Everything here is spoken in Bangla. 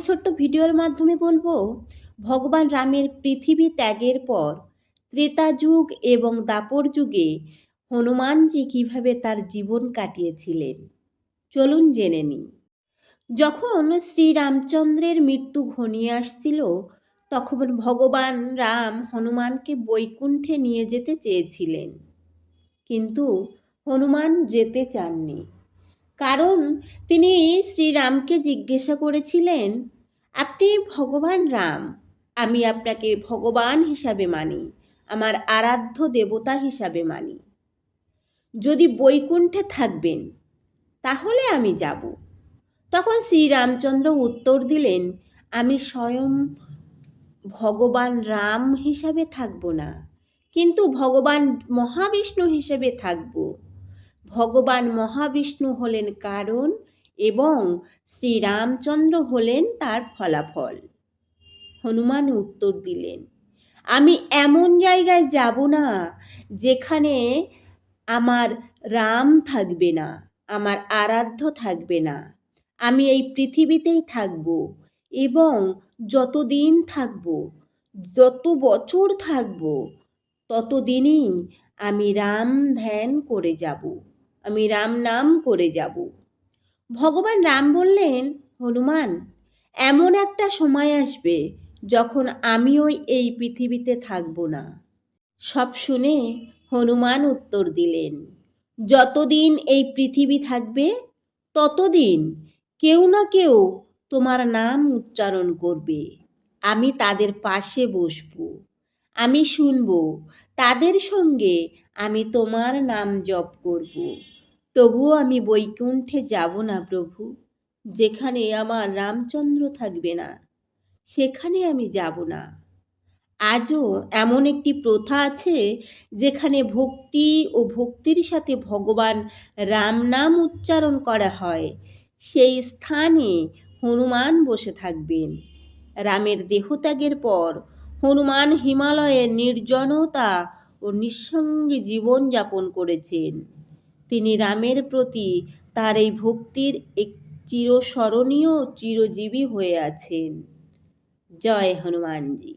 ছোট্ট ভিডিওর মাধ্যমে বলবো ভগবান রামের পৃথিবী ত্যাগের পর ত্রেতা যুগ এবং দাপর যুগে হনুমানজি কিভাবে তার জীবন কাটিয়েছিলেন। চলুন জেনে নিই। যখন শ্রীরামচন্দ্রের মৃত্যু ঘনিয়ে আসছিল তখন ভগবান রাম হনুমানকে বৈকুণ্ঠে নিয়ে যেতে চেয়েছিলেন, কিন্তু হনুমান যেতে চাননি। কারণ তিনি শ্রীরামকে জিজ্ঞাসা করেছিলেন, আপনি ভগবান রাম, আমি আপনাকে ভগবান হিসাবে মানি, আমার আরাধ্য দেবতা হিসাবে মানি। যদি বৈকুণ্ঠে থাকবেন তাহলে আমি যাব। তখন শ্রীরামচন্দ্র উত্তর দিলেন, আমি স্বয়ং ভগবান রাম হিসাবে থাকব না, কিন্তু ভগবান মহাবিষ্ণু হিসেবে থাকব। ভগবান মহাবিষ্ণু হলেন কারণ এবং শ্রীরামচন্দ্র হলেন তার ফলাফল। হনুমান উত্তর দিলেন, আমি এমন জায়গায় যাব না যেখানে আমার রাম থাকবে না, আমার আরাধ্য থাকবে না। আমি এই পৃথিবীতেই থাকব এবং যতদিন থাকব, যত বছর থাকব, ততদিনই আমি রাম ধ্যান করে যাব, আমি রাম নাম করে যাব। ভগবান রাম বললেন, হনুমান, এমন একটা সময় আসবে যখন আমিও এই পৃথিবীতে থাকব না। সব শুনে হনুমান উত্তর দিলেন, যতদিন এই পৃথিবী থাকবে ততদিন কেউ না কেউ তোমার নাম উচ্চারণ করবে। আমি তাদের পাশে বসব, আমি শুনব, তাদের সঙ্গে আমি তোমার নাম জপ করব। তবুও আমি বৈকুণ্ঠে যাব না প্রভু। যেখানে আমার রামচন্দ্র থাকবে না সেখানে আমি যাব না। আজও এমন একটি প্রথা আছে যেখানে ভক্তি ও ভক্তির সাথে ভগবান রাম নাম উচ্চারণ করা হয়। সেই স্থানে হনুমান বসে থাকবেন। রামের দেহত্যাগের পর হনুমান হিমালয়ের নির্জনতা ও নিঃসঙ্গে জীবন যাপন করেছেন। তিনি রামের প্রতি তার এই ভক্তির এক চিরস্মরণীয় চিরজীবী হয়ে আছেন। জয় হনুমানজি।